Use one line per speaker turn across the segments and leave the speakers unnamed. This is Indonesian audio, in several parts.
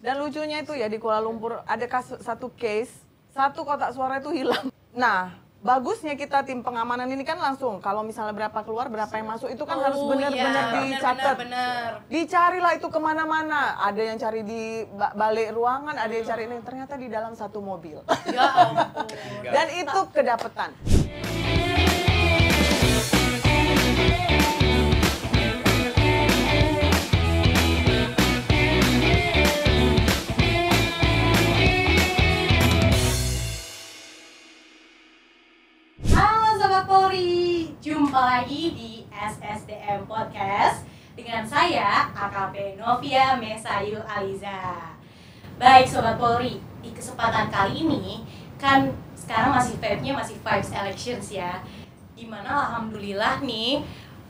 Dan lucunya itu ya di Kuala Lumpur ada satu case, satu kotak suara itu hilang. Nah, bagusnya kita tim pengamanan ini kan langsung kalau misalnya berapa keluar, berapa yang masuk itu kan harus benar-benar dicatat. Dicarilah itu kemana-mana. Ada yang cari di balik ruangan, ada yang cari ini. Ternyata di dalam satu mobil.
Ya ampun.
Dan itu kedapetan.
Jumpa lagi di SSDM Podcast dengan saya AKP Novia Mesayul Aliza. Baik Sobat Polri, di kesempatan kali ini kan sekarang masih vibe-nya masih vibes elections ya. Dimana alhamdulillah nih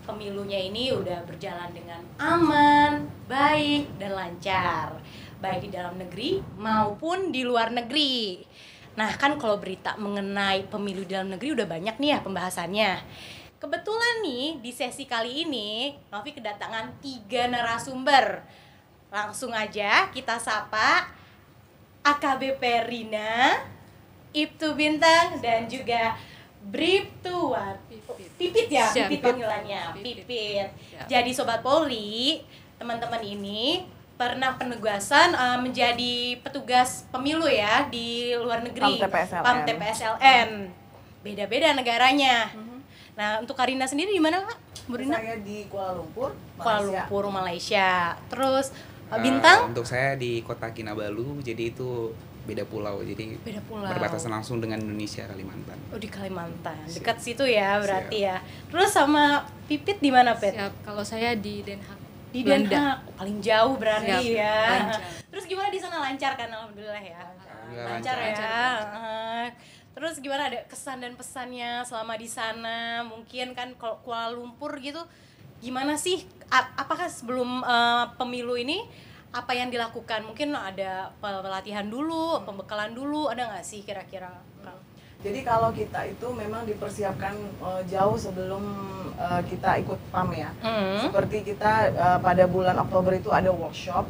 pemilunya ini udah berjalan dengan aman, baik dan lancar. Baik di dalam negeri maupun di luar negeri. Nah kan kalau berita mengenai pemilu di dalam negeri udah banyak nih ya pembahasannya. Kebetulan nih di sesi kali ini Novi kedatangan 3 narasumber. Langsung aja kita sapa AKBP Rina, Ibtu Bintang dan juga Bribtu Pipit ya, Pipit panggilannya, Pipit. Jadi Sobat Polri, teman-teman ini pernah penugasan menjadi petugas pemilu ya di luar negeri, PAM TPSLN. Beda-beda negaranya. Nah, untuk Karina sendiri di mana, Kak?
Saya di Kuala Lumpur, Malaysia.
Kuala Lumpur, Malaysia. Terus Bintang?
Untuk saya di Kota Kinabalu, jadi itu beda pulau, jadi
beda pulau.
Berbatasan langsung dengan Indonesia, Kalimantan.
Oh, di Kalimantan. Dekat situ ya berarti ya. Terus sama Pipit di mana, Pit?
Siap. Kalau saya di Den Haag.
Di Den Haag, paling jauh berarti. Siap. Ya.
Lancar.
Terus gimana di sana, lancar kan? Alhamdulillah ya. Lancar ya. Terus gimana, ada kesan dan pesannya selama di sana? Mungkin kan kalau Kuala Lumpur gitu, gimana sih? Apakah sebelum pemilu ini apa yang dilakukan? Mungkin ada pelatihan dulu, pembekalan dulu, ada nggak sih kira-kira?
Jadi kalau kita itu memang dipersiapkan jauh sebelum kita ikut PAM ya. Seperti kita pada bulan Oktober itu ada workshop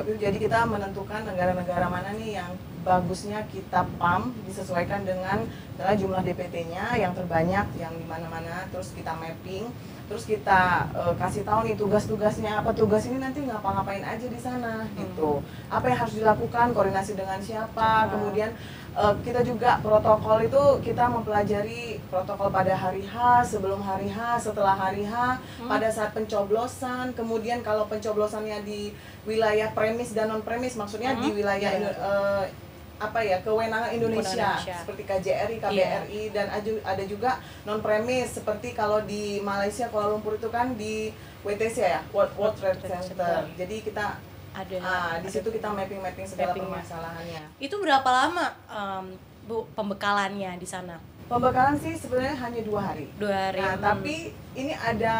itu jadi kita menentukan negara-negara mana nih yang bagusnya kita PAM, disesuaikan dengan jumlah DPT-nya yang terbanyak yang di mana-mana, terus kita mapping, terus kita kasih tahu nih tugas-tugasnya, petugas ini nanti ngapa-ngapain aja di sana gitu. Apa yang harus dilakukan, koordinasi dengan siapa, kemudian kita juga protokol itu kita mempelajari protokol pada hari H, sebelum hari H, setelah hari H, pada saat pencoblosan, kemudian kalau pencoblosannya di wilayah premis dan non premis, maksudnya di wilayah kewenangan Indonesia seperti KJRI, KBRI dan ada juga non premis seperti kalau di Malaysia Kuala Lumpur itu kan di WTC ya, World Trade Center. Jadi kita di situ kita mapping segala permasalahannya.
Itu berapa lama Bu pembekalannya di sana?
Pembekalan sih sebenarnya hanya 2 hari.
2 hari.
Nah, tapi ini ada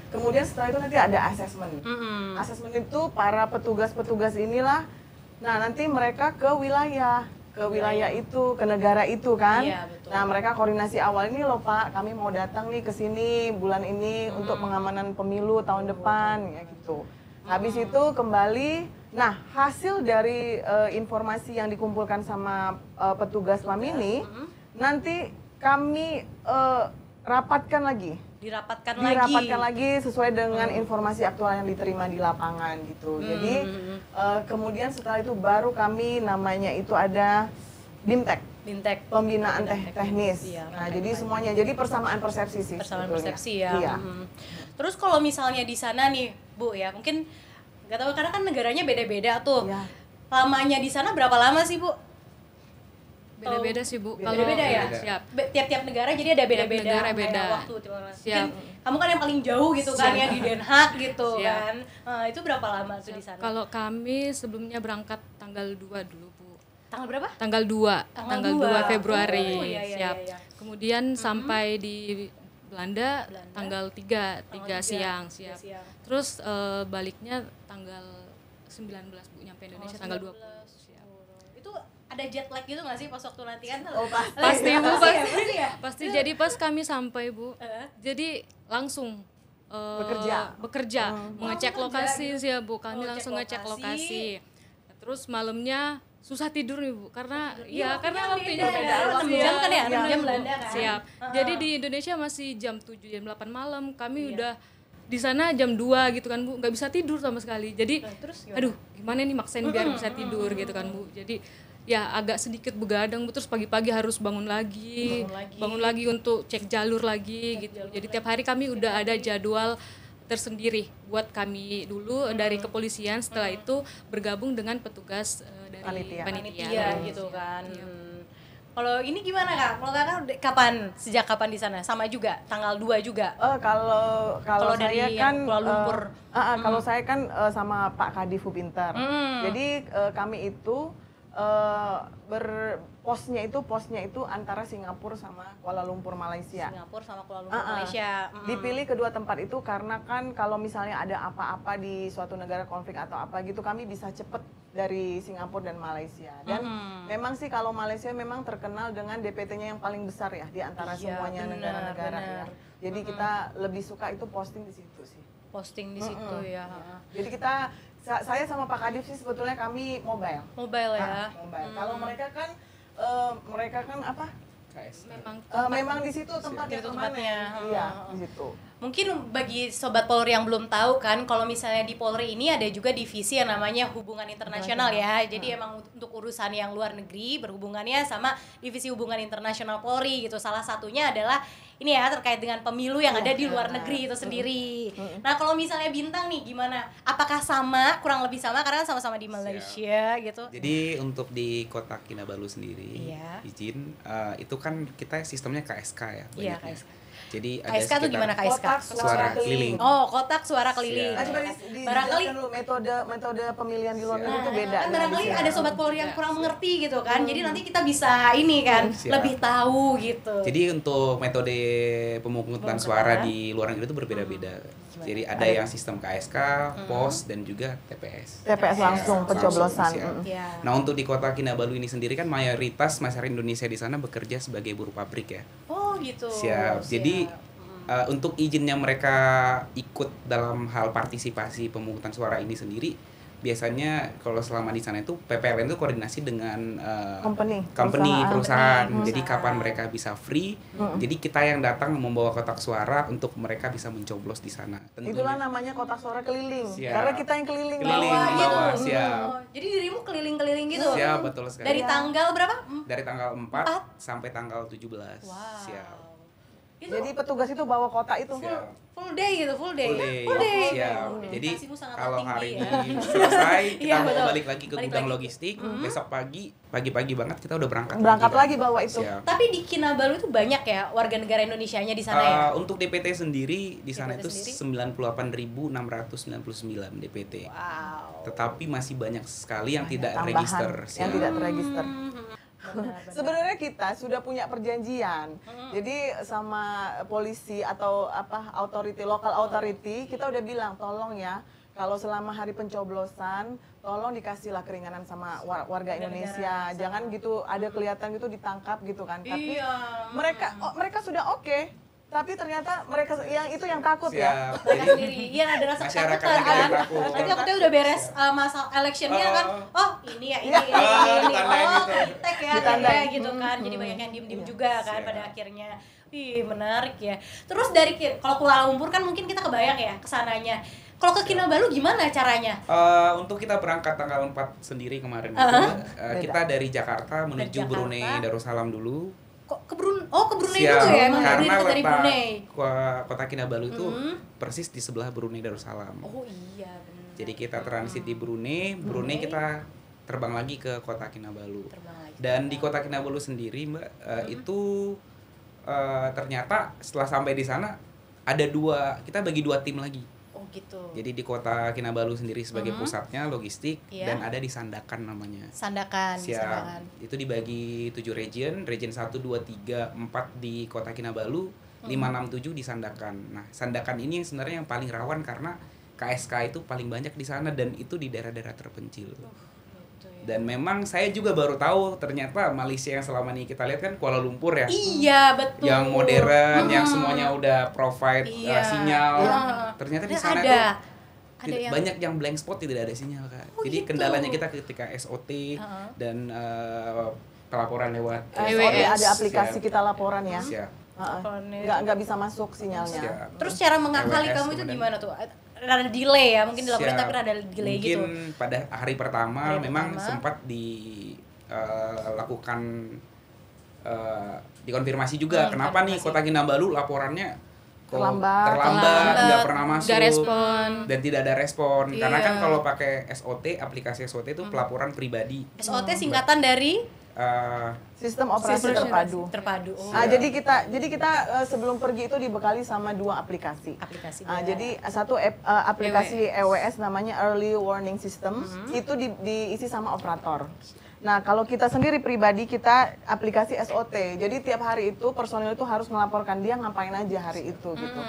kemudian setelah itu nanti ada asesmen. Asesmen itu para petugas-petugas inilah, nah nanti mereka ke wilayah itu, ke negara itu kan.
Iya, betul.
Nah, mereka koordinasi awal ini loh Pak, kami mau datang nih ke sini bulan ini untuk pengamanan pemilu tahun depan ya gitu. Habis itu kembali, nah hasil dari informasi yang dikumpulkan sama petugas PAM ini, nanti kami rapatkan lagi. Dirapatkan lagi sesuai dengan informasi aktual yang diterima di lapangan gitu. Jadi kemudian setelah itu baru kami namanya itu ada BIMTEK. Pembinaan teknis.
Iya,
nah, jadi semuanya, jadi persamaan persepsi sih.
Persamaan persepsi ya.
Iya.
Terus kalau misalnya di sana nih, Bu ya, mungkin nggak tahu karena kan negaranya beda-beda tuh.
Iya.
Lamanya di sana berapa lama sih, Bu?
Beda-beda sih Bu.
Beda-beda ya.
Siap.
Tiap-tiap negara jadi ada beda-beda.
Negara beda.
Waktu
Siap.
Kamu kan yang paling jauh gitu kan, yang di Den Haag gitu
Siap.
kan. Itu berapa lama tuh di sana?
Kalau kami sebelumnya berangkat tanggal 2 dulu Bu.
Tanggal berapa?
Tanggal 2. Tanggal 2 Februari.
Oh, iya,
Siap.
iya.
Kemudian sampai di Belanda tanggal 3 siang. Siap. Terus baliknya tanggal 19 Bu, nyampe Indonesia tanggal 20. Siap.
Itu ada jet lag gitu nggak sih pas waktu latihan?
Oh,
Pasti Bu, pasti.
Ya?
Pasti. Jadi pas kami sampai Bu, jadi langsung bekerja, mengecek lokasi
gitu.
sih ya Bu. Kami langsung ngecek lokasi. Terus malamnya susah tidur nih Bu, karena karena waktunya
beda, 6 jam kan ya, 6 jam Belanda kan.
Siap. Jadi di Indonesia masih jam 7 jam 8 malam. Kami udah di sana jam 2 gitu kan Bu, nggak bisa tidur sama sekali. Jadi aduh gimana nih maksain biar bisa tidur gitu kan Bu. Jadi ya agak sedikit begadang Bu, terus pagi-pagi harus bangun lagi untuk cek jalur lagi gitu. Jadi tiap hari kami udah ada jadwal tersendiri buat kami dulu dari kepolisian, setelah itu bergabung dengan petugas dari panitia
gitu kan. Kalau ini gimana Kak? Kalau Kakak sejak kapan di sana? Sama juga, tanggal 2 juga.
Kalau
dari
saya kan
Kuala Lumpur.
Kalau saya kan sama Pak Kadif Hubinter. Jadi kami itu posnya itu antara Singapura sama Kuala Lumpur Malaysia. Malaysia. Dipilih kedua tempat itu karena kan kalau misalnya ada apa-apa di suatu negara konflik atau apa gitu, kami bisa cepet dari Singapura dan Malaysia. Dan memang sih kalau Malaysia memang terkenal dengan DPT-nya yang paling besar ya di antara semuanya negara-negara ya. Jadi kita lebih suka itu posting di situ sih.
Posting di situ ya.
Jadi saya sama Pak Kadif sih sebetulnya kami mobile ya. Mobile. Kalau mereka kan apa? Memang di situ tempatnya. Iya, di situ.
Mungkin bagi Sobat Polri yang belum tahu kan, kalau misalnya di Polri ini ada juga divisi yang namanya hubungan internasional ya. Jadi emang untuk urusan yang luar negeri berhubungannya sama divisi hubungan internasional Polri gitu. Salah satunya adalah ini ya, terkait dengan pemilu yang ada di luar negeri itu sendiri. Nah kalau misalnya Bintang nih gimana? Apakah sama, kurang lebih sama karena sama-sama di Malaysia gitu?
Jadi untuk di Kota Kinabalu sendiri, izin itu kan kita sistemnya KSK ya.
Iya, KSK.
Jadi
KSK itu gimana KSK?
Kotak
suara keliling.
Oh, kotak suara keliling.
Coba
barangkali
dulu metode pemilihan di luar negeri itu beda.
Kan barangkali ada Sobat Polri yang kurang mengerti gitu kan. Jadi nanti kita bisa ini kan lebih tahu gitu.
Jadi untuk metode pemungutan suara di luar negeri itu berbeda-beda. Jadi ada yang sistem KSK, POS dan juga TPS.
TPS langsung pencoblosan.
Nah, untuk di Kota Kinabalu ini sendiri kan mayoritas masyarakat Indonesia di sana bekerja sebagai buruh pabrik ya.
Oh gitu.
Siap. Jadi untuk izinnya mereka ikut dalam hal partisipasi pemungutan suara ini sendiri, biasanya kalau selama di sana itu PPLN itu koordinasi dengan perusahaan. Jadi kapan mereka bisa free. Jadi kita yang datang membawa kotak suara untuk mereka bisa mencoblos di sana. Tentunya.
Itulah namanya kotak suara keliling.
Siap.
Karena kita yang keliling
bawah. Siap.
Jadi dirimu keliling-keliling gitu.
Siap, betul sekali.
Dari tanggal berapa?
Dari tanggal 4 sampai tanggal 17. Siap.
Jadi petugas itu bawa kotak itu
full day gitu, full day.
Siap. Jadi kalau hari ini selesai kita mau balik lagi ke gudang logistik, besok pagi-pagi banget kita udah berangkat
lagi bawa itu.
Siap.
Tapi di Kinabalu itu banyak ya warga negara Indonesianya di sana ya?
Untuk DPT sendiri di sana itu 98.699 DPT.
Wow.
Tetapi masih banyak sekali yang tidak register.
Yang tidak terregister. Sebenarnya kita sudah punya perjanjian. Jadi sama polisi atau lokal authority kita udah bilang tolong ya, kalau selama hari pencoblosan tolong dikasihlah keringanan sama warga Indonesia. Jangan gitu ada kelihatan gitu ditangkap gitu kan. Tapi mereka sudah oke. Tapi ternyata mereka yang takut ya.
Jadi iya ada rasa ketakutan kan. Tapi takutnya udah beres masa electionnya kan. Oh ini ini. Tek ya kayak gitu kan. Jadi banyak yang diem juga kan pada akhirnya. Menarik ya. Terus dari kalau Kuala Lumpur kan mungkin kita kebayang ya kesananya. Kalau ke Kinabalu gimana caranya?
Untuk kita berangkat tanggal 4 sendiri kemarin itu kita dari Jakarta menuju Brunei Darussalam dulu.
Ke Brunei dulu ya, emang dari Brunei.
Kota Kinabalu itu persis di sebelah Brunei Darussalam.
Oh iya benar.
Jadi kita transit di Brunei kita terbang lagi ke Kota Kinabalu. Dan di Kota Kinabalu sendiri Mbak, itu ternyata setelah sampai di sana ada kita bagi 2 tim lagi.
Gitu.
Jadi di Kota Kinabalu sendiri sebagai pusatnya logistik dan ada di Sandakan namanya.
Sandakan.
Itu dibagi 7 region 1, 2, 3, 4 di Kota Kinabalu, 5, 6, 7 di Sandakan. Nah, Sandakan ini yang sebenarnya yang paling rawan karena KSK itu paling banyak di sana dan itu di daerah-daerah terpencil. Dan memang saya juga baru tahu ternyata Malaysia yang selama ini kita lihat kan Kuala Lumpur ya.
Iya, betul.
Yang modern, yang semuanya udah provide sinyal. Ternyata di sana tuh banyak yang blank spot, tidak ada sinyal, Kak. Jadi kendalanya kita ketika SOT dan pelaporan lewat
ada aplikasi kita laporan ya.
Siap.
Nggak bisa masuk sinyalnya.
Terus cara mengakali kamu itu gimana tuh? Rada delay ya, mungkin dilaporin tapi rada delay
mungkin
gitu.
Mungkin pada hari pertama memang sempat dilakukan dikonfirmasi juga kenapa nih Kota Kinabalu laporannya terlambat, nggak pernah masuk, dan tidak ada respon. Karena kan kalau pakai SOT, aplikasi SOT itu pelaporan pribadi.
SOT singkatan dari
Sistem Operasi Terpadu. Jadi kita sebelum pergi itu dibekali sama 2 aplikasi. Jadi satu aplikasi EWS namanya Early Warning System, itu diisi sama operator. Nah, kalau kita sendiri pribadi kita aplikasi SOT. Jadi tiap hari itu personil itu harus melaporkan dia ngapain aja hari itu gitu.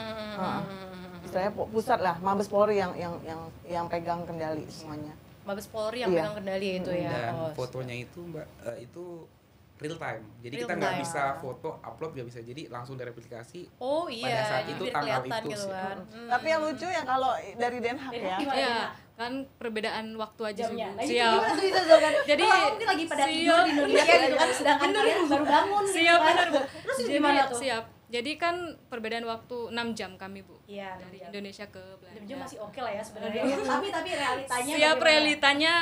Istilahnya pusat lah, Mabes Polri yang pegang kendali semuanya.
Mabes Polri yang pegang kendali itu ya.
Dan fotonya itu Mbak itu real time. Jadi kita nggak bisa foto upload, nggak bisa. Jadi langsung dari aplikasi.
Oh iya.
Pada saat itu tanggal itu.
Gitu kan.
Tapi yang lucu yang kalau dari Den Haag ya.
Iya, kan perbedaan waktu aja sih.
Siap. Jadi mungkin lagi pada tidur di Indonesia gitu kan, sedangkan kalian baru bangun.
Siap, benar Bu.
Terus gimana tuh?
Siap. Jadi kan perbedaan waktu 6 jam kami, Bu.
Iya,
dari Indonesia ke Belanda.
6 jam masih oke lah ya sebenarnya. Tapi realitanya
siap, realitanya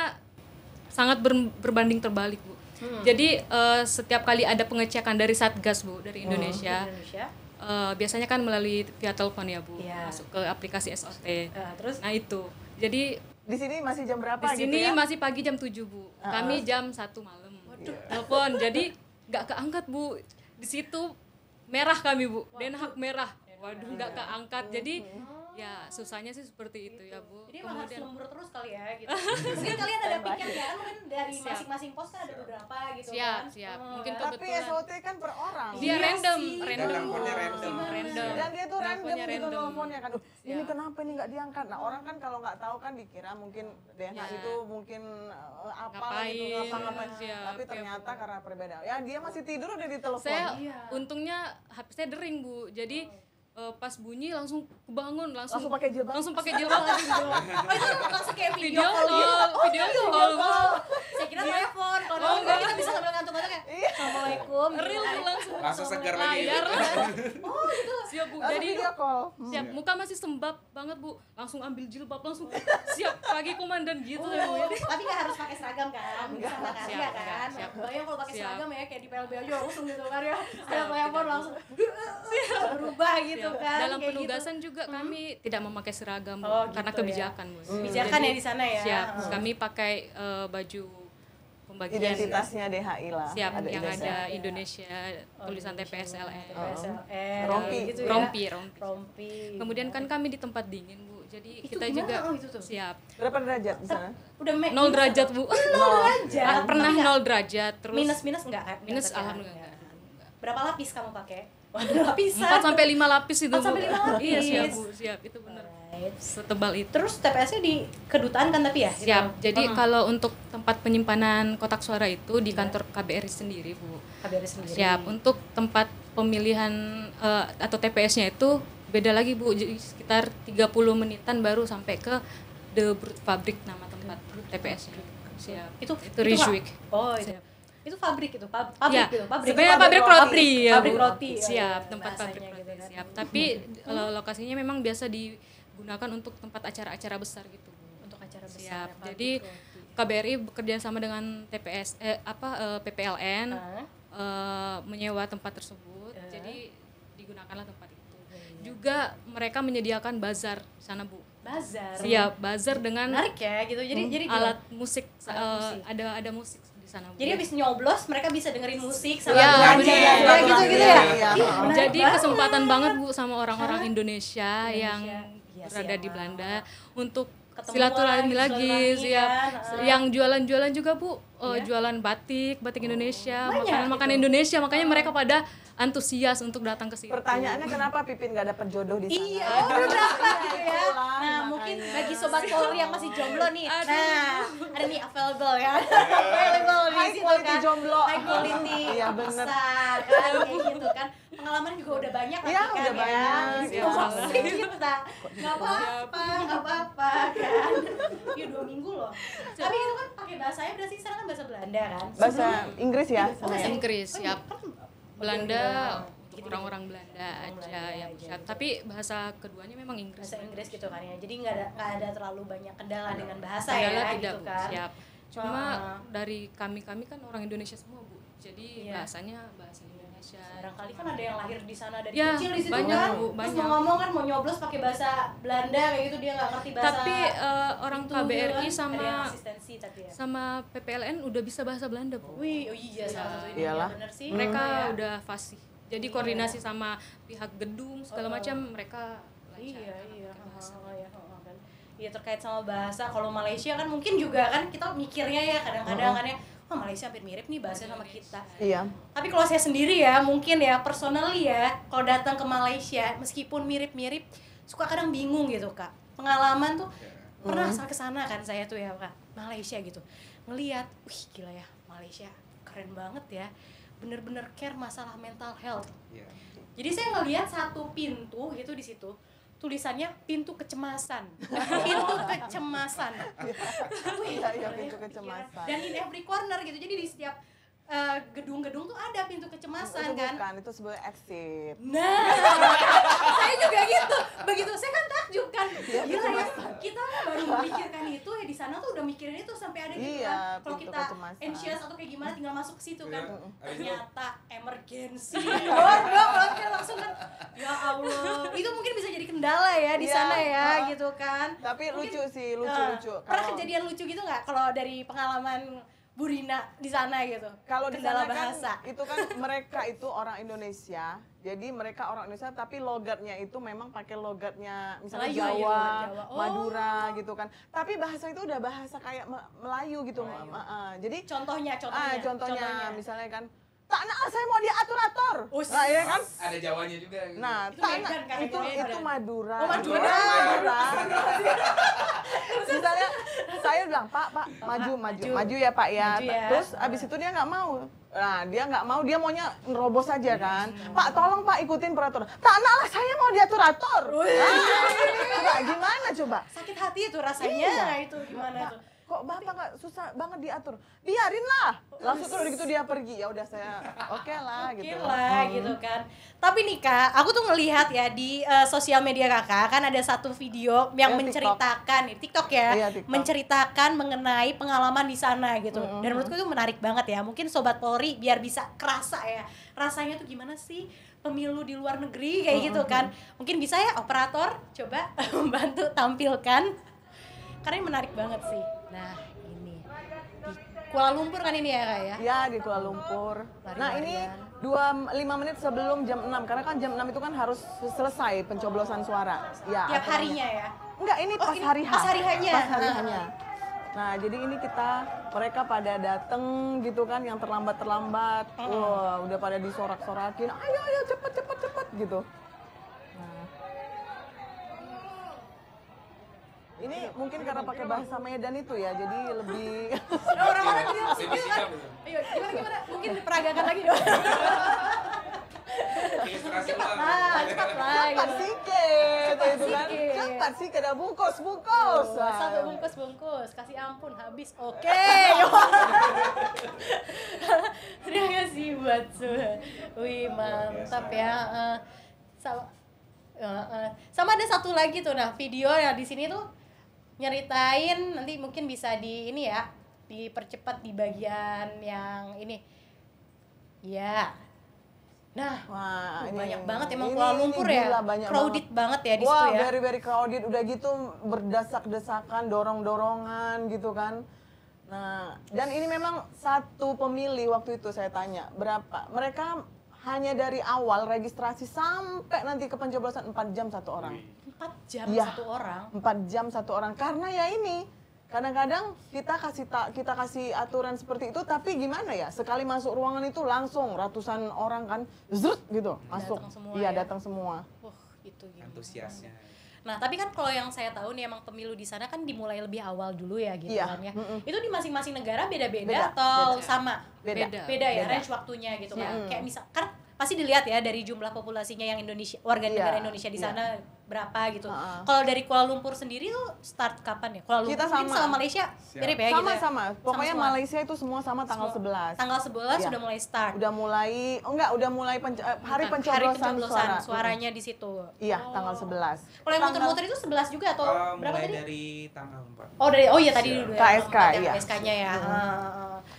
sangat berbanding terbalik, Bu. Jadi setiap kali ada pengecekan dari Satgas, Bu, dari Indonesia. Biasanya kan melalui via telepon ya, Bu. Masuk ke aplikasi SOT.
Terus
nah itu. Jadi
di sini masih jam berapa
di sini
gitu ya?
masih pagi jam 7, Bu. Kami jam 1 malam. Telepon. Jadi nggak keangkat, Bu. Di situ merah kami, Bu. Den Haag merah. Waduh, nggak keangkat. Jadi ya susahnya sih seperti itu ya, Bu.
Jadi emang harus lembur terus kali ya gitu. Mungkin kalian ada piket ya kan, mungkin dari masing-masing pos kan ada beberapa gitu kan.
Siap. Mungkin
tapi SOT kan per orang.
Dia random.
Dan dia tuh random gitu nelfonnya kan. Ini kenapa ini nggak diangkat? Nah, orang kan kalau nggak tahu kan dikira mungkin Den Haag itu mungkin apa gitu, ngapa-ngapain. Tapi ternyata karena perbedaan. Ya dia masih tidur udah ditelepon.
Saya untungnya HP saya dering, Bu. Jadi pas bunyi langsung kebangun, langsung pakai jilbab
Oh itu langsung kayak video call. Saya kira telepon. Kalau enggak kita bisa sambil ngantuk-ngantuk kayak assalamualaikum.
Real
langsung segar lagi.
Oh itu.
Siap, Bu. Jadi siap, muka masih sembab banget, Bu. Langsung ambil jilbab, langsung siap pagi komandan gitu ya, Bu.
Tapi nggak harus pakai seragam kan? Sama karya kan? Bayang kalau pakai seragam ya kayak di PLB aja langsung gitu kan ya. Saya telepon langsung berubah gitu.
Dalam penugasan juga kami tidak memakai seragam, karena kebijakan, Bu.
Kebijakan ya di sana ya.
Siap, kami pakai baju pembagian
identitasnya DHI lah.
Siap, yang ada Indonesia, tulisan TPSLN. Rompi. Kemudian kan kami di tempat dingin, Bu. Jadi kita juga siap.
Berapa derajat di sana?
Udah
0 derajat, Bu.
0 derajat.
Pernah 0 derajat terus.
Minus enggak?
Minus alhamdulillah enggak.
Berapa lapis kamu pakai? Lapisan.
4 sampai 5 lapis itu,
4 sampai 5 lapis.
Iya, siap, Bu. Siap, itu benar. Setebal itu.
Terus TPS-nya di kedutaan kan tapi ya?
Siap. Jadi kalau untuk tempat penyimpanan kotak suara itu di kantor KBRI sendiri, Bu.
KBRI sendiri.
Siap. Untuk tempat pemilihan atau TPS-nya itu beda lagi, Bu. Jadi sekitar 30 menitan baru sampai ke The Brut Fabrik, nama tempat TPS-nya. Siap. Itu Rijswijk.
Oh, itu. Itu pabrik gitu, pabrik
ya,
gitu,
sebenarnya pabrik roti,
pabrik roti,
siap, tempat pabrik roti, gitu kan. Siap. Tapi lokasinya memang biasa digunakan untuk tempat acara-acara besar gitu,
untuk acara besar.
Siap. Jadi KBRI bekerja sama dengan TPS, PPLN, menyewa tempat tersebut, jadi digunakanlah tempat itu. Juga mereka menyediakan bazar sana, Bu.
Bazar.
Siap, bazar dengan
menarik ya gitu. Jadi
alat musik, ada musik.
Jadi habis nyoblos mereka bisa dengerin musik sama
gitu ya. Jadi kesempatan banget, Bu, sama orang-orang Indonesia yang berada di Belanda untuk
ketemu
silaturahmi lagi, siap.
kan.
Yang jualan-jualan juga Bu, jualan batik Indonesia, makanan Indonesia, makanya mereka pada antusias untuk datang ke sini.
Pertanyaannya kenapa Pipin nggak dapat jodoh di sana?
Iya, udah dapat gitu ya.
Itulah,
Nah, mungkin
makanya.
bagi sobat Polri yang masih jomblo nih. Nah, ada nih available ya. Available di
High
situ
quality
kan.
jomblo.
High quality.
Iya, bener.
Bisa kan kayak gitu kan. Pengalaman juga udah banyak
Iya,
kan
udah
ya.
banyak.
Promosi kita. Enggak apa-apa kan. Ya 2 minggu loh. Tapi itu kan pakai bahasanya berarti sekarang kan bahasa Belanda kan.
Bahasa Inggris ya?
Bahasa Inggris,
Oh,
siap.
kan
Belanda,
gitu.
orang-orang Belanda aja yang siap. Tapi bahasa keduanya memang Inggris.
Bahasa Inggris gitu kan ya. Jadi nggak ada terlalu banyak kendala dengan bahasa
Kendala
ya
tidak,
gitu
Bu,
kan.
siap. Cuma
Heeh.
dari kami kan orang Indonesia semua, Bu. Jadi
Iya.
bahasanya bahasa Indonesia.
Barangkali kan ada yang lahir di sana dari
Ya,
kecil di situ
banyak,
kan.
Bu,
Terus
banyak.
mau ngomong kan mau nyoblos pakai bahasa Belanda kayak gitu, dia nggak ngerti bahasa.
Tapi orang
itu
KBRI
gitu kan. Ada yang
sama
asistensi tapi ya.
sama PPLN udah bisa bahasa Belanda, Bu.
Wih, oh iya salah satu ini
Iyalah.
ya bener sih.
Mereka
Ya.
udah fasih. Jadi
Iya.
koordinasi sama pihak gedung segala macam mereka lancar.
Iya,
pakai bahasa.
kan. Iya terkait sama bahasa. Kalau Malaysia kan mungkin juga kan kita mikirnya ya kadang-kadang kan ya, oh Malaysia hampir mirip nih bahasanya sama kita.
Iya.
Tapi kalau saya sendiri ya, mungkin ya personally ya, kalau datang ke Malaysia meskipun mirip-mirip, suka kadang bingung gitu Kak. Pengalaman tuh pernah sampai ke sana kan saya tuh ya Kak, Malaysia gitu. Ngelihat, wih gila ya, Malaysia keren banget ya. Bener-bener care masalah mental health.
Iya.
Jadi saya ngelihat satu pintu gitu di situ, tulisannya pintu kecemasan. Pintu kecemasan. Wih,
Iya,
gila
pintu
ya,
kecemasan.
dan in every corner gitu. Jadi di setiap gedung-gedung tuh ada pintu kecemasan
Itu
kan.
bukan, itu sebagai exit.
Nah, saya juga gitu. Begitu saya kan takjub kan. Gila ya, kita baru memikirkan itu ya di sana tuh udah mikirin itu sampai ada gitu
Iya,
kan. Kalau
pintu
kita
kecemasan.
anxious atau kayak gimana tinggal masuk ke situ kan.
Iya,
Ternyata emergency. Waduh, kan langsung kan. Ya Allah. Itu mungkin bisa jadi kendala ya di
Iya,
sana ya
heeh.
gitu kan.
Tapi
Mungkin,
lucu sih, lucu-lucu.
Pernah kejadian lucu gitu nggak kalau dari pengalaman Bu Rina di sana gitu?
Kalau di
Kendala
sana kan
bahasa.
itu kan mereka itu orang Indonesia, jadi mereka orang Indonesia tapi logatnya itu memang pakai logatnya misalnya
Melayu,
Jawa,
iya, Jawa. Oh.
Madura gitu kan. Tapi bahasa itu udah bahasa kayak Melayu gitu. Jadi
Contohnya.
contohnya misalnya kan, tak nak saya mau diatur-atur.
Us.
Nah, ya kan?
Ada Jawanya juga. Gitu.
Nah,
Itu
tak
Medan
nak
kan,
itu
Medan.
Madura.
Oh, Madura.
Misalnya saya bilang, Pak, maju ya Pak ya.
Maju ya.
Terus abis itu dia nggak mau. Nah, dia nggak mau, dia maunya nerobos aja kan. Pak, tolong Pak ikutin peraturan. Tak nak lah, saya mau diatur-atur. Coba gimana coba?
Sakit hati itu rasanya.
Iya.
Itu gimana tuh?
Kok Bapak nggak susah banget diatur? Biarin lah. Langsung udah gitu dia pergi. Ya udah saya oke lah
Oke
gitu.
lah gitu kan. Tapi nih Kak, aku tuh ngelihat ya di sosial media Kakak kan ada satu video yang
Ya,
menceritakan TikTok ya,
Iya, TikTok.
menceritakan mengenai pengalaman di sana gitu. Dan menurutku itu menarik banget ya. Mungkin sobat Polri biar bisa kerasa ya. Rasanya tuh gimana sih pemilu di luar negeri kayak gitu kan. Mungkin bisa ya operator coba membantu tampilkan. Karena ini menarik banget sih. Nah, ini di Kuala Lumpur kan ini ya Kak ya?
Ya di Kuala Lumpur. Nah ini
Lari-larian.
5 menit sebelum jam 6 karena kan jam 6 itu kan harus selesai pencoblosan suara. Ya.
Tiap
aturannya.
harinya ya?
Enggak, ini pas
ini
hari H.
pas hari H-nya.
Pas hari H-nya. Nah, jadi ini mereka pada dateng gitu kan yang terlambat. Wah, udah pada disorak-sorakin. Ayo cepet gitu. Nah. Ini mungkin karena pakai bahasa Medan itu ya, jadi lebih
Orang-orang dia
Lebih sigap gitu.
Ayo, gimana? Mungkin peragakan lagi dong.
Ilustrasi
Cepat
ulang.
lah, cepat lah.
cepat
Gitu.
sikit itu kan.
sikit.
Cepat sikit, ada bungkus.
Satu bungkus, kasih ampun, habis. Oke. Terima kasih buat semua. Wih, mantap ya. Sama ada satu lagi tuh, nah video ya di sini tuh nyeritain nanti mungkin bisa di ini ya, dipercepat di bagian yang ini. Ya. Nah,
Wah, ini
banyak banget emang
ini-
Kuala
ini
Lumpur
gila,
ya.
banyak
Crowded banget ya di
Wah,
situ ya.
very very crowded. Udah gitu berdesak-desakan, dorong-dorongan gitu kan. Nah, dan ini memang satu pemilih waktu itu saya tanya berapa. Mereka hanya dari awal registrasi sampai nanti ke pencoblosan 4 jam satu orang.
4 jam
Iya.
satu orang.
4 jam satu orang, karena ya ini kadang-kadang kita kasih aturan seperti itu, tapi gimana ya, sekali masuk ruangan itu langsung ratusan orang kan zrut gitu masuk.
Datang semua
Iya,
ya?
datang semua.
Wah, itu gimana?
Antusiasnya.
Nah, tapi kan kalau yang saya tahu nih emang pemilu di sana kan dimulai lebih awal dulu ya gitu
Iya,
kan ya.
mm-mm.
Itu di masing-masing negara beda-beda
Beda,
atau
beda.
sama?
Beda.
Beda ya,
Beda.
range waktunya gitu kan.
Mm.
Kayak misal kan pasti dilihat ya dari jumlah populasinya yang Indonesia, warga negara
Iya,
Indonesia di
iya.
sana berapa gitu.
Ha-ha.
Kalau dari Kuala Lumpur sendiri tuh start kapan ya? Kuala Lumpur
Kita
mungkin
sama.
sama Malaysia
Siap.
mirip ya gitu. ya?
Sama-sama, pokoknya
semua.
Malaysia itu semua sama tanggal
Semua.
11.
Tanggal 11
Iya.
sudah mulai start.
Udah mulai, udah mulai hari
Hari
pencoblosan suara.
suaranya di situ.
Iya, tanggal 11.
Kalau yang muter-muter itu 11 juga atau berapa
Mulai
tadi?
dari tanggal 4.
Oh iya tadi
Siap.
dulu ya.
KSK,
yang
iya.
KSK-nya ya.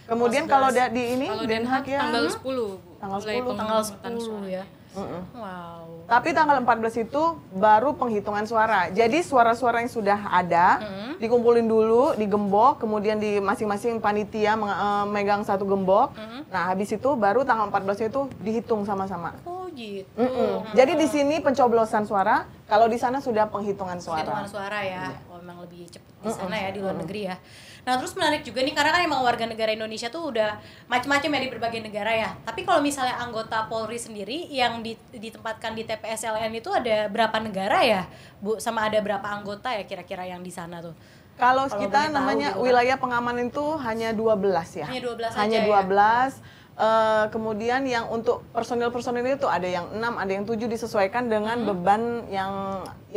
Kemudian
Oh,
kalau
11.
di ini
Kalau
Den Haag ya,
tanggal 10, Bu.
Tanggal
Mulai
10.
Tanggal
pemungutan
10
suara.
ya.
mm-mm.
Wow.
Tapi tanggal 14 itu baru penghitungan suara. Jadi suara-suara yang sudah ada dikumpulin dulu, digembok, kemudian di masing-masing panitia megang satu gembok. Nah, habis itu baru tanggal 14 itu dihitung sama-sama.
Oh gitu.
Jadi di sini pencoblosan suara, kalau di sana sudah penghitungan suara.
Penghitungan suara ya. Oh, memang lebih cepat di sana ya, di luar negeri ya. Nah, terus menarik juga nih karena kan emang warga negara Indonesia tuh udah macam-macam ya di berbagai negara ya. Tapi kalau misalnya anggota Polri sendiri yang ditempatkan di TPS LN itu ada berapa negara ya, Bu? Sama ada berapa anggota ya kira-kira yang di sana tuh?
Kalau
Kalau
kita
boleh tahu
namanya
gitu kan.
wilayah pengamanan itu hanya 12 ya.
Hanya 12
Hanya
aja
12. Kemudian yang untuk personil-personil itu ada yang 6, ada yang 7 disesuaikan dengan beban yang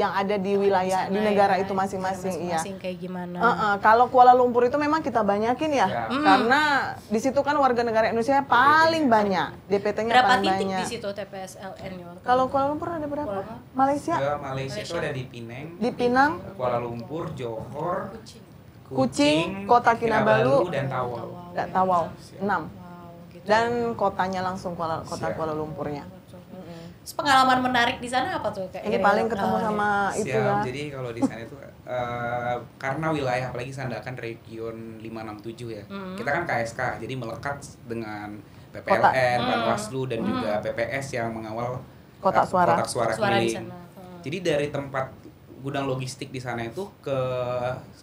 ada di wilayah di
sana
negara
ya,
itu masing-masing. Iya.
masing-masing kayak gimana?
Kalau Kuala Lumpur itu memang kita banyakin ya,
Ya.
karena di situ kan warga negara Indonesia paling banyak, DPT-nya
Berapa
paling
titik
banyak.
di situ TPS LN-nya?
Kalau Kuala Lumpur ada berapa?
Kuala-
Malaysia,
Malaysia itu ada di Penang,
di Pinang,
Kuala Lumpur, Johor,
Kuching, Kota Kinabalu,
dan Tawau.
Tawau, 6.
Wow, gitu.
Dan kotanya langsung kota
Siap.
Kuala Lumpurnya.
Terus pengalaman menarik di sana apa tuh?
Ini paling ketemu sama itu
Siap.
ya.
Jadi kalau di sana itu karena wilayah apalagi Sandakan region 567 ya. Kita kan KSK, jadi melekat dengan
Kota.
PPLN, Panwaslu dan juga PPS yang mengawal
Kotak suara.
kotak suara
Suara di
keliling.
sana.
Jadi dari tempat gudang logistik di sana itu ke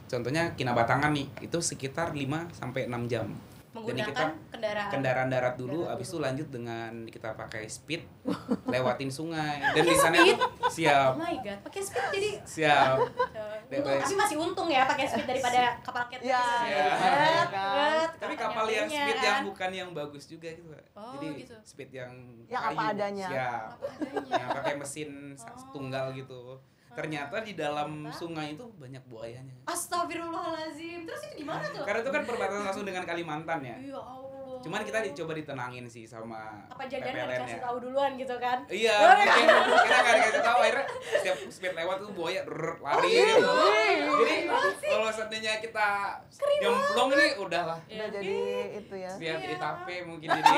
contohnya Kinabatangan nih, itu sekitar 5 sampai 6 jam.
Menggunakan
Kendaraan darat dulu, habis itu lanjut dengan kita pakai speed lewatin sungai. Dan di sana itu siap.
Oh my god, pakai speed jadi
Siap.
tapi masih untung ya pakai speed daripada kapal cat.
Ya,
ya,
kan.
Tapi kapal yang speed yang bukan yang bagus juga gitu, Pak.
Oh,
Jadi
gitu.
speed yang
Yang apa
kayu.
adanya.
Siap. Yang pakai mesin tunggal gitu. Ternyata di dalam sungai itu banyak buayanya.
Astagfirullahalazim. Terus itu gimana tuh?
Karena itu kan perbatasan langsung dengan Kalimantan ya.
Ya Allah.
Cuman kita coba ditenangin sih sama
apa jangan
PPLN
dikasih
ya.
tahu duluan gitu kan?
Iya, mungkin kita nggak dikasih tahu akhirnya setiap speed lewat tuh buaya lari gitu. Jadi kalau seandainya kita nyemplung ini udahlah.
Udah jadi itu ya.
Biar jadi tape mungkin jadi.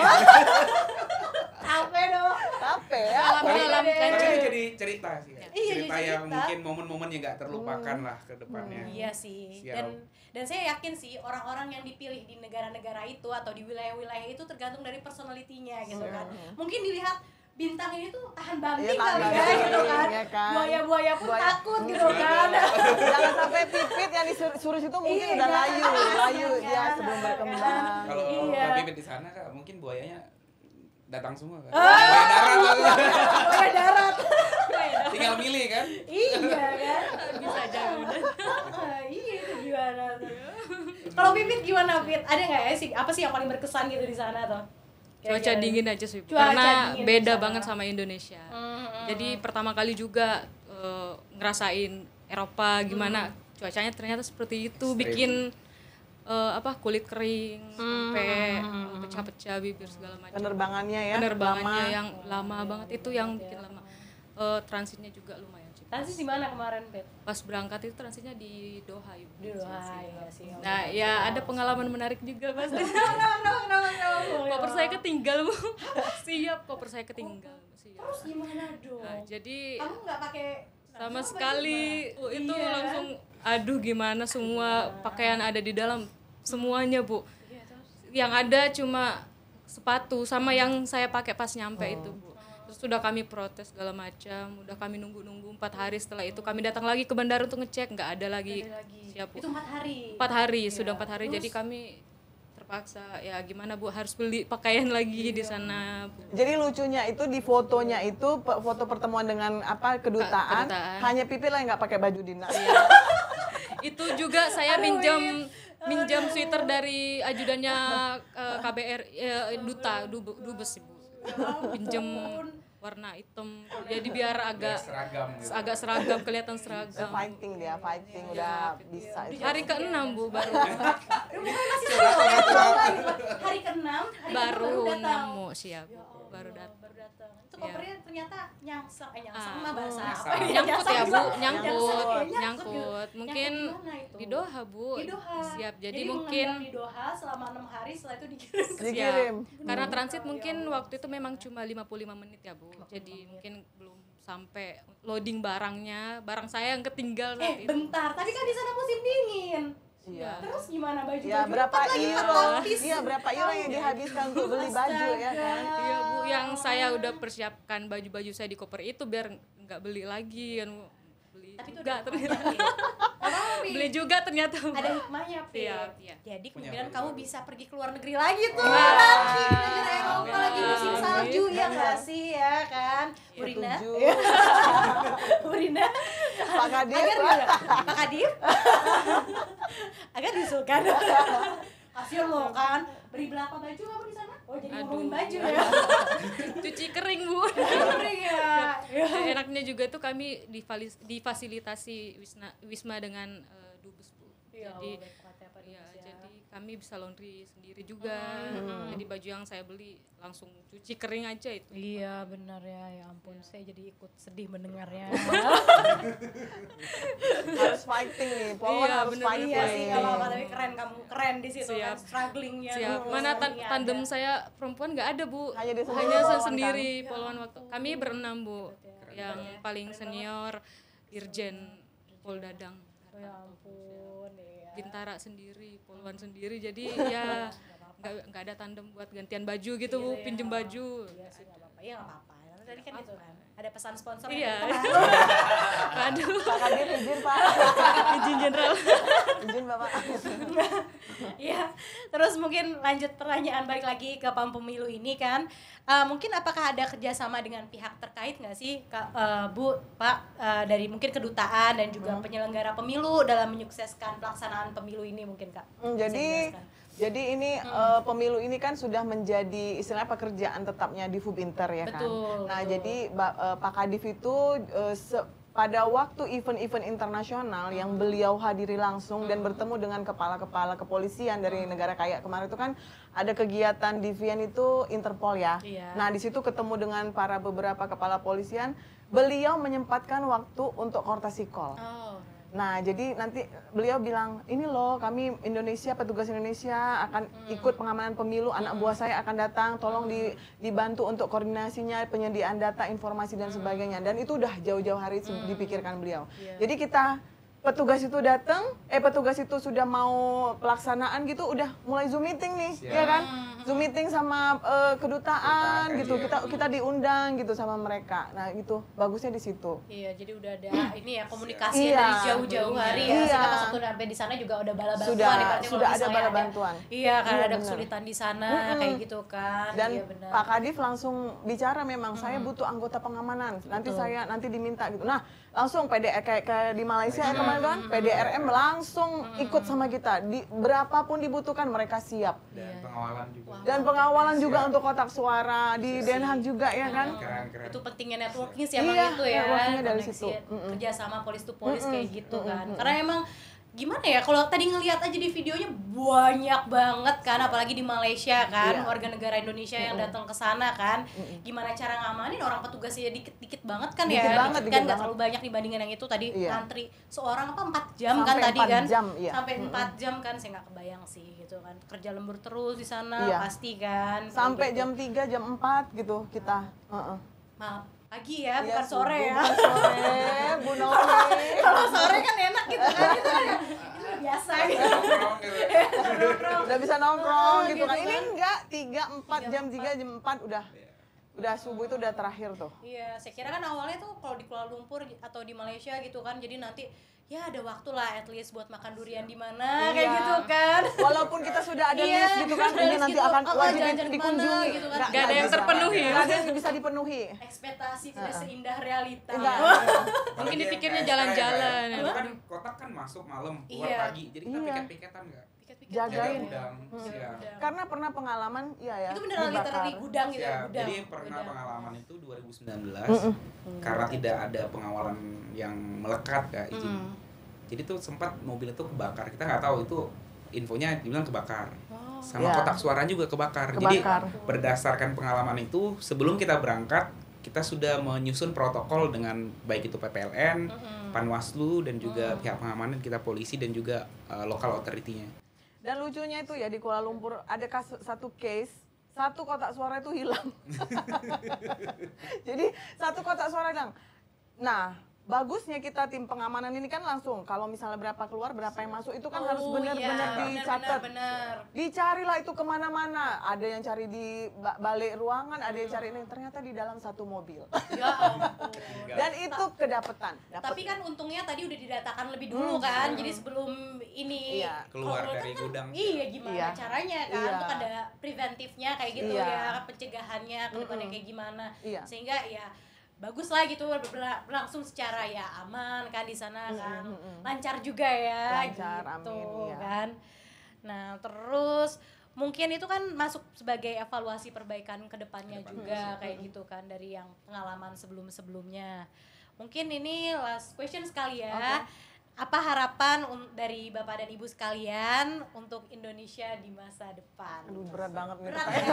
Apa dong?
Tape ya.
Pengalaman
Tapi
kan.
itu jadi cerita sih. Ya.
Iya,
Cerita
jadi
yang
cerita.
mungkin momen-momen yang nggak terlupakan lah ke depannya.
Iya sih.
Siap.
Dan saya yakin sih orang-orang yang dipilih di negara-negara itu atau di wilayah-wilayah itu tergantung dari personalitinya gitu kan. Mungkin dilihat bintang ini tuh tahan banting
Iya, tahan
kali ya
banting,
gitu kan.
iya kan.
Buaya-buaya pun
Buaya.
takut gitu kan.
Jangan sampai pipit yang disuruh itu mungkin
Iya,
udah layu dia
kan.
sebelum berkembang.
Kalau
Iya.
Mbak Pipit di sana Kak, mungkin buayanya datang semua kan. Buaya darat maksudnya.
Buaya darat.
Tinggal milih kan.
Iya kan.
Bisa aja udah.
Iya itu gimana tuh. Kalau Pipit gimana Pit? Ada nggak ya sih apa sih yang paling berkesan gitu di sana tuh?
Cuaca
Kira-kira.
dingin aja sih,
Cuaca
karena
dingin
beda
di sana.
banget sama Indonesia. Jadi pertama kali juga ngerasain Eropa gimana cuacanya ternyata seperti itu,
Ekstrim.
bikin kulit kering sampai pecah-pecah bibir segala macam.
Penerbangannya ya.
Penerbangannya
lama.
yang lama banget itu yang bikin lama. Transitnya juga lumayan sih.
Transit di mana kemarin Pit?
Pas berangkat itu transitnya di Doha.
Di Doha ya sih.
Nah, ya ada pengalaman menarik juga pas.
Kenapa?
Koper saya ketinggal, Bu. Siap, koper saya ketinggal. Siap.
Terus gimana dong?
Nah, jadi
Kamu nggak pakai
sama sekali itu
Iya.
langsung aduh gimana semua pakaian ada di dalam semuanya, Bu. Yang ada cuma sepatu sama yang saya pakai pas nyampe itu, Bu. Terus sudah kami protes segala macam, udah kami nunggu 4 hari. Setelah itu kami datang lagi ke bandara untuk ngecek, nggak ada lagi. Siap, Bu.
Itu 4 hari.
4 hari,
Iya.
sudah 4 hari.
Terus?
Jadi kami terpaksa ya gimana Bu, harus beli pakaian lagi di sana, Bu.
Jadi lucunya itu di fotonya itu foto pertemuan dengan kedutaan,
Kedutaan.
hanya Pipi lah yang nggak pakai baju dinas.
Itu juga saya minjam sweater dari ajudannya KBR dubes Ibu. Pinjam warna hitam. Jadi biar agak
seragam gitu.
agak seragam, kelihatan seragam.
Fighting dia, fighting udah bisa.
Hari ke-6 Bu baru
Masih hari ke-6
baru
datang.
nemu siap. Baru datang.
Baru datang. Itu
Iya.
kopernya ternyata nyangsang mah bahasa
Nyasar.
apa?
Nyangkut ya Bu,
Nyangkut.
nyangkut.
Nyangkut
Mungkin
di mana itu?
di Doha Bu.
Di Doha.
Siap. Jadi
mengendap
mungkin
di Doha selama 6 hari, setelah itu dikirim ke
Dikirim.
karena transit mungkin waktu itu memang cuma 55 menit ya Bu. Jadi mungkin belum sampai loading barangnya. Barang saya yang ketinggal saat itu.
bentar, tapi kan di sana musim dingin.
Iya.
Terus gimana baju?
Ya berapa euro? Iya berapa euro yang dihabiskan untuk beli baju ya kan?
Iya Bu, yang saya udah persiapkan baju-baju saya di koper itu biar nggak beli lagi kan Bu. Beli
Tapi itu
juga
udah
ternyata.
Tapi
Beli juga ternyata Bu.
ada hikmahnya, Pi.
Siap, iya.
Jadi
Punya
kemungkinan
baju
kamu
baru.
bisa pergi ke luar negeri lagi tuh
Wah.
nanti ke negara Eropa
Amin.
lagi musim salju ya
Amin.
nggak sih ya kan? Burina,
Setuju.
Burina,
Pak Kadif.
agar nggak? Pak Kadif, agar diusulkan. Kasian loh kan, beri berapa baju kamu di sana? Oh jadi ngomongin baju ya?
Cuci kering Bu.
Kering ya.
Enaknya juga tuh kami difasilitasi Wisma dengan dubes Bu.
Iya,
Jadi
baik banget ya, Pak
ya,
Dubes ya.
jadi kami bisa laundry sendiri juga. Jadi baju yang saya beli langsung cuci kering aja itu.
Iya benar ya ampun saya jadi ikut sedih mendengarnya.
Harus fighting nih, Polwan
Iya,
harus
bener.
fighting.
Iya sih nggak apa-apa tapi keren kamu keren di situ kan
Siap.
strugglingnya.
Siap.
tuh,
Mana
suaminya
tandem
ada.
saya perempuan nggak ada Bu.
Hanya dia sendiri,
Hanya saya
Polwan,
sendiri Polwan waktu. Kami berenam Bu. Yang paling senior Irjen Pol Dadang.
Oh, ya ampun ya.
Bintara sendiri, Polwan sendiri. Jadi ya nggak ada tandem buat gantian baju gitu Bu, pinjem baju.
Iya sih nggak apa-apa. Iya nggak apa-apa. Tadi kan itu kan ada pesan sponsor.
Iya. Waduh,
Pak Kadif izin Pak.
izin jenderal.
Izin Bapak.
Iya. Terus mungkin lanjut pertanyaan balik lagi ke pemilu ini kan. Mungkin apakah ada kerjasama dengan pihak terkait nggak sih Kak, Bu, Pak, dari mungkin kedutaan dan juga penyelenggara pemilu dalam menyukseskan pelaksanaan pemilu ini mungkin Kak? Bisa
Jadi
dijelaskan?
ini pemilu ini kan sudah menjadi istilah pekerjaan tetapnya di Fubinter ya kan.
Betul,
Nah
betul.
jadi Pak Kadif itu pada waktu event-event internasional yang beliau hadiri langsung dan bertemu dengan kepala-kepala kepolisian dari negara kaya kemarin itu kan ada kegiatan di Vian itu Interpol ya.
Iya.
Nah di situ ketemu dengan para beberapa kepala polisian, beliau menyempatkan waktu untuk courtesy call.
Oh.
Nah, jadi nanti beliau bilang, ini loh kami Indonesia, petugas Indonesia akan ikut pengamanan pemilu, anak buah saya akan datang, tolong dibantu untuk koordinasinya, penyediaan data, informasi dan sebagainya. Dan itu udah jauh-jauh hari dipikirkan beliau. Jadi kita petugas itu datang, petugas itu sudah mau pelaksanaan gitu, udah mulai Zoom meeting nih,
Siap.
ya kan? Zoom meeting sama kedutaan gitu,
iya.
kita diundang gitu sama mereka. Nah itu bagusnya di situ.
Iya, jadi udah ada ini ya komunikasi
Iya.
dari jauh-jauh hari ya.
Iya.
Sehingga pas waktu sampai di sana juga udah bala bantuan.
Sudah-
ibaratnya kalau
sudah ada
misalnya
bala bantuan.
Iya, karena
Iya,
ada
benar.
kesulitan di sana kayak gitu kan.
Dan
iya, benar.
Pak Kadif langsung bicara memang saya butuh anggota pengamanan. Nanti diminta gitu. Nah, langsung PDR kayak di Malaysia ya kemarin kan, PDRM langsung ikut sama kita. Berapapun dibutuhkan mereka siap.
Dan pengawalan juga.
Dan pengawalan juga
Siap.
untuk kotak suara di Den Haag juga ya kan.
Keren.
Itu pentingnya networking sih emang
Iya,
itu ya.
networkingnya dari
Koneksi,
situ.
kerjasama polis to polis kayak gitu kan. Karena emang gimana ya kalau tadi ngelihat aja di videonya banyak banget kan, apalagi di Malaysia kan,
Iya.
warga negara Indonesia yang datang ke sana kan. Gimana cara ngamanin orang petugasnya dikit-dikit banget kan
Dikit
ya.
banget,
Dikit kan
dikit
nggak
banget.
terlalu banyak dibandingin yang itu tadi
Iya.
antri seorang 4 jam kan
Sampai
tadi
4
kan.
jam, iya.
Sampai 4 jam kan saya nggak kebayang sih gitu kan. Kerja lembur terus di sana
Iya.
pasti kan. kayak
Sampai
gitu.
jam 3, jam 4 gitu kita.
Maaf, pagi ya,
Iya,
bukan sore ya.
Bukan sore, Bu Novi.
Kalau sore kan enak gitu kan, itu kan ya, itu udah biasa gitu.
Nongkrong gitu.
Udah bisa nongkrong gitu
gitu
kan. Ini
kan.
enggak 3, 4 jam 3, jam 4 udah Udah subuh itu udah terakhir tuh.
Iya, saya kira kan awalnya tuh kalau di Kuala Lumpur atau di Malaysia gitu kan, jadi nanti ya ada waktu lah at least buat makan durian di mana kayak gitu kan.
Walaupun kita sudah ada
Iya,
list gitu kan,
ada
ini
list
nanti
gitu.
akan wajib
jalan-jalan
dikunjungi.
kemana gitu kan.
Nggak ada yang terpenuhi.
Nggak ada yang bisa dipenuhi.
Ekspektasi tidak seindah realita.
Enggak.
Mungkin
Apalagi
dipikirnya
yang
jalan-jalan.
KSK, itu kan kotak kan masuk malam, keluar
Iya.
pagi. Jadi kita
Iya.
piket-piketan nggak?
Piket-piket
Jagain.
Jaga
ya.
gudang,
Jaga
siap.
gudang.
Karena pernah pengalaman, iya ya.
Itu beneran
dibakar.
literally gudang gitu ya,
Siap.
gudang.
Jadi pernah
Gudang.
pengalaman itu 2019 karena tidak ada pengawalan yang melekat ya izin. Jadi tuh sempat mobil itu kebakar. Kita nggak tahu itu infonya dibilang kebakar. Sama
Ya.
kotak suara juga kebakar.
Kebakar.
Jadi berdasarkan pengalaman itu sebelum kita berangkat kita sudah menyusun protokol dengan baik itu PPLN, Panwaslu dan juga pihak pengamanan kita polisi dan juga lokal authority-nya.
Dan lucunya itu ya di Kuala Lumpur ada satu case, satu kotak suara itu hilang. Jadi satu kotak suara hilang. Nah, bagusnya kita tim pengamanan ini kan langsung kalau misalnya berapa keluar, berapa yang masuk itu kan harus benar-benar dicatat.
Benar.
Dicarilah itu kemana-mana. Ada yang cari di balik ruangan, ada yang cari ini. Ternyata di dalam satu mobil.
Ya ampun.
Dan itu kedapetan.
Tapi kan untungnya tadi udah didatakan lebih dulu kan, jadi sebelum ini
Iya.
Keluar
kalau
dari
kan,
gudang.
Iya, gimana
Iya.
caranya kan?
Iya.
Untuk ada preventifnya kayak gitu
Iya.
ya, pencegahannya ke depannya kayak gimana.
Iya.
Sehingga ya bagus lah gitu berlangsung secara ya aman kan di sana kan. Lancar juga ya
Lancar,
gitu
amin, iya.
kan. Nah, terus mungkin itu kan masuk sebagai evaluasi perbaikan ke depannya juga kayak gitu kan dari yang pengalaman sebelum-sebelumnya. Mungkin ini last question sekali ya. Apa harapan dari Bapak dan Ibu sekalian untuk Indonesia di masa depan?
Aduh, berat banget nih.
Berat ya.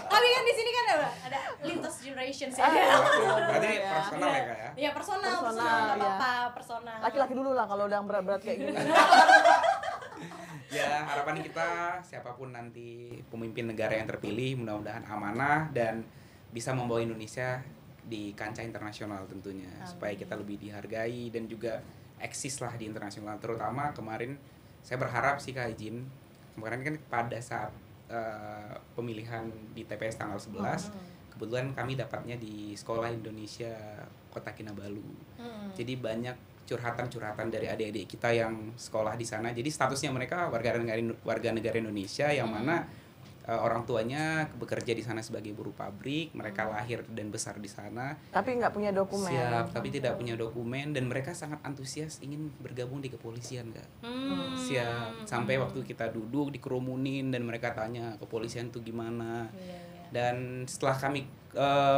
Tapi kan di sini kan ada lintas generations ya.
Berarti personal ya Kak ya?
Iya, personal,
Personal,
nggak
iya.
apa-apa, personal.
Laki-laki dulu lah kalau udah yang berat-berat kayak gini.
Ya harapan kita siapapun nanti pemimpin negara yang terpilih mudah-mudahan amanah dan bisa membawa Indonesia di kancah internasional tentunya. Supaya kita lebih dihargai dan juga eksis lah di internasional. Terutama kemarin saya berharap sih Kak izin kemarin kan pada saat pemilihan di TPS tanggal 11 kebetulan kami dapatnya di Sekolah Indonesia Kota Kinabalu. Jadi banyak curhatan-curhatan dari adik-adik kita yang sekolah di sana. Jadi statusnya mereka warga negara Indonesia yang mana orang tuanya bekerja di sana sebagai buruh pabrik, mereka lahir dan besar di sana.
Tapi nggak punya dokumen.
Siap, tapi tidak punya dokumen dan mereka sangat antusias ingin bergabung di kepolisian, Kak. Siap, sampai waktu kita duduk dikerumunin dan mereka tanya kepolisian itu gimana. Dan setelah kami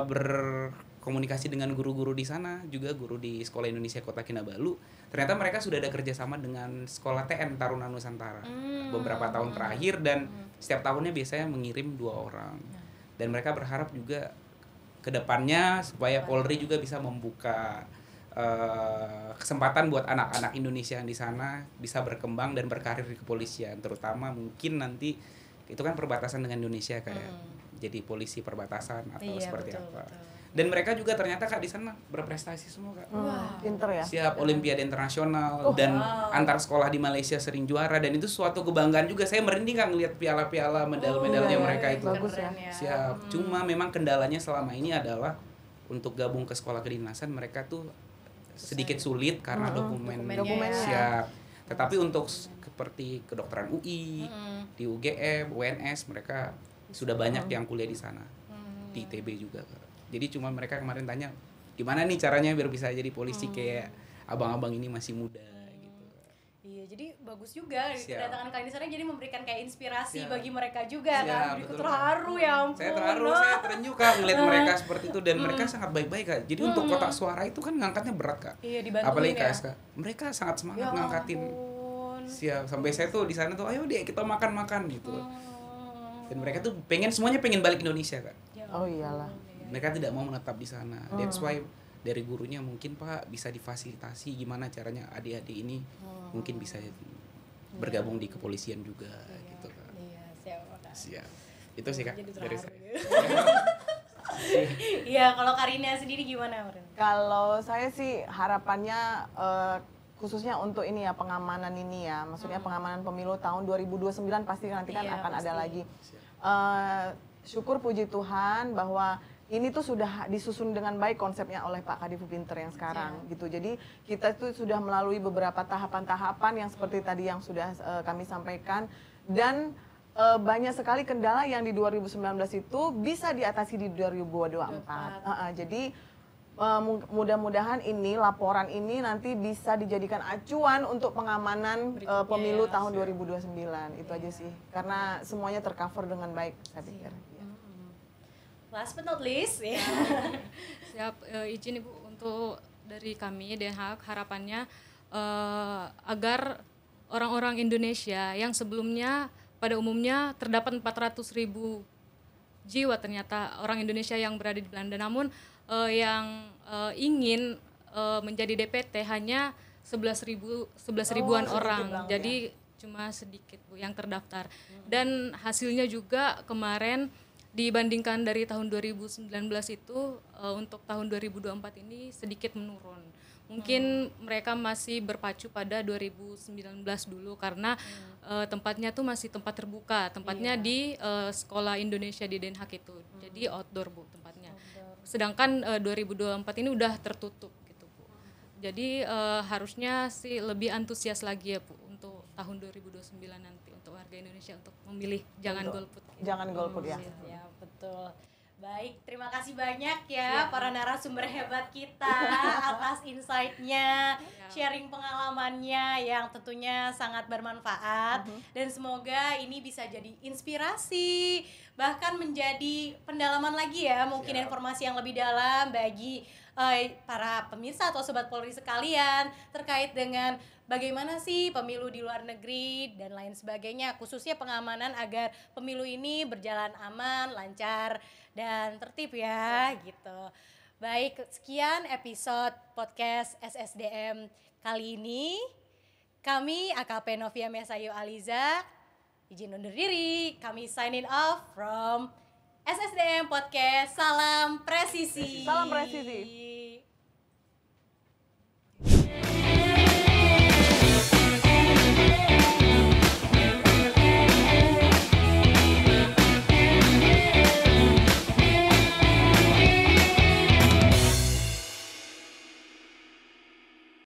berkomunikasi dengan guru-guru di sana, juga guru di Sekolah Indonesia Kota Kinabalu, ternyata mereka sudah ada kerjasama dengan Sekolah TN Taruna Nusantara beberapa tahun terakhir dan setiap tahunnya biasanya mengirim 2 orang. Dan mereka berharap juga kedepannya supaya Polri juga bisa membuka kesempatan buat anak-anak Indonesia yang di sana bisa berkembang dan berkarir di kepolisian, terutama mungkin nanti itu kan perbatasan dengan Indonesia kayak jadi polisi perbatasan atau seperti apa. Dan mereka juga ternyata Kak di sana berprestasi semua Kak.
Pinter ya.
Siap Olimpiade internasional dan antar sekolah di Malaysia sering juara dan itu suatu kebanggaan juga. Saya merinding Kak ngelihat piala-piala medal-medalnya mereka itu.
Bagus ya.
Siap. Cuma memang kendalanya selama ini adalah untuk gabung ke sekolah kedinasan mereka tuh sedikit sulit karena dokumennya. Siap. Tetapi untuk seperti kedokteran UI, di UGM, UNS mereka sudah banyak yang kuliah di sana. Di ITB juga Kak. Jadi cuma mereka kemarin tanya gimana nih caranya biar bisa jadi polisi kayak abang-abang ini masih muda gitu.
Iya, jadi bagus juga
Siap.
kedatangan kalian di sana jadi memberikan kayak inspirasi
Siap.
bagi mereka juga
Siap,
kan. Jadi
betul.
terharu ya ampun.
Saya terharu, saya terenyuh Kak ngeliat mereka seperti itu dan mereka sangat baik-baik Kak. Jadi untuk kotak suara itu kan ngangkatnya berat Kak.
Iya, dibantuin
Apalagi
ya.
KSK. Mereka sangat
Ya
semangat ngangkatin.
ampun.
Siap, sampai saya tuh di sana tuh ayo deh kita makan-makan gitu. Dan mereka tuh semuanya pengen balik Indonesia Kak.
Ya
Oh iyalah.
Mereka tidak mau menetap di sana. That's why dari gurunya mungkin Pak bisa difasilitasi gimana caranya adik-adik ini mungkin bisa bergabung di kepolisian juga gitu Kak.
Iya, siap. Kak.
Siap. Itu sih Kak
Jadi
dari
terharu.
saya.
Iya, kalau Karina sendiri gimana, Marin?
Kalau saya sih harapannya khususnya untuk ini ya pengamanan ini ya, maksudnya pengamanan pemilu tahun 2029 pasti nanti kan
Iya,
akan ada
pasti.
lagi. Syukur puji Tuhan bahwa ini tuh sudah disusun dengan baik konsepnya oleh Pak Kadifu Pinter yang sekarang gitu. Jadi kita itu sudah melalui beberapa tahapan-tahapan yang seperti tadi yang sudah kami sampaikan, dan banyak sekali kendala yang di 2019 itu bisa diatasi di 2024. Jadi mudah-mudahan ini laporan ini nanti bisa dijadikan acuan untuk pengamanan pemilu tahun 2029. Itu aja sih, karena semuanya tercover dengan baik saya pikir.
Last but not least,
Siap, izin Ibu untuk dari kami Den Haag, harapannya agar orang-orang Indonesia yang sebelumnya pada umumnya terdapat 400.000 jiwa ternyata orang Indonesia yang berada di Belanda, namun yang ingin menjadi DPT hanya 11 ribuan orang, jadi cuma sedikit Bu yang terdaftar. Dan hasilnya juga kemarin dibandingkan dari tahun 2019 itu untuk tahun 2024 ini sedikit menurun. Mungkin mereka masih berpacu pada 2019 dulu karena tempatnya tuh masih tempat terbuka, tempatnya di Sekolah Indonesia di Den Haag itu. Jadi outdoor Bu tempatnya. Sedangkan 2024 ini udah tertutup gitu Bu. Jadi harusnya sih lebih antusias lagi ya Bu untuk tahun 2029 nanti untuk warga Indonesia untuk memilih jangan golput.
Jangan golput ya.
Ya, betul. Baik, terima kasih banyak ya para narasumber hebat kita atas insight-nya, sharing pengalamannya yang tentunya sangat bermanfaat, dan semoga ini bisa jadi inspirasi, bahkan menjadi pendalaman lagi ya, mungkin informasi yang lebih dalam bagi para pemirsa atau sobat Polri sekalian terkait dengan bagaimana sih pemilu di luar negeri dan lain sebagainya, khususnya pengamanan agar pemilu ini berjalan aman, lancar, dan tertib ya gitu. Baik, sekian episode podcast SSDM kali ini. Kami AKP Novia Mesayu Aliza izin undur diri. Kami signing off from SSDM Podcast. Salam presisi.
Salam presisi.